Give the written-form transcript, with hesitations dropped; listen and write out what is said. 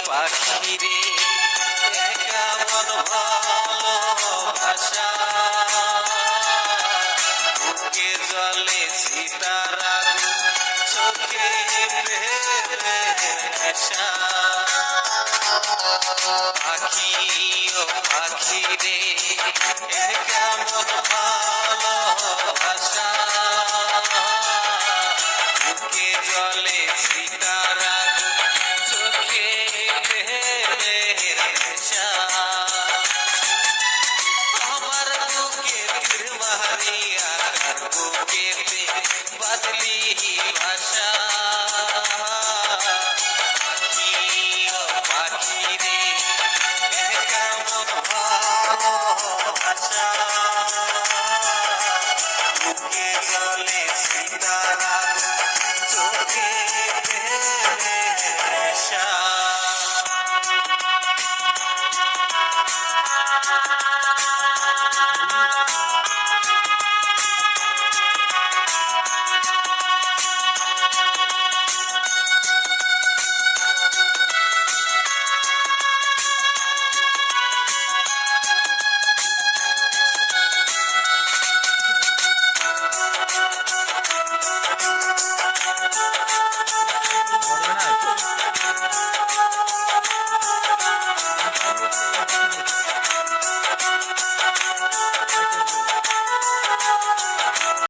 পাখিরে কেমন ভালোবাসা বুকে জলে সীতারা চোখে নেশা পাখি ও পাখিরে কেমন ভালোবাসা বুকে জলে সীতারা চোখে নেশা আমার বুকে তীর মারিয়া বুকেতে বদলি ভাষা পাখি ও পাখিরে কেমন ভালোবাসা বুকে জলে সীতারা চোখে নেশা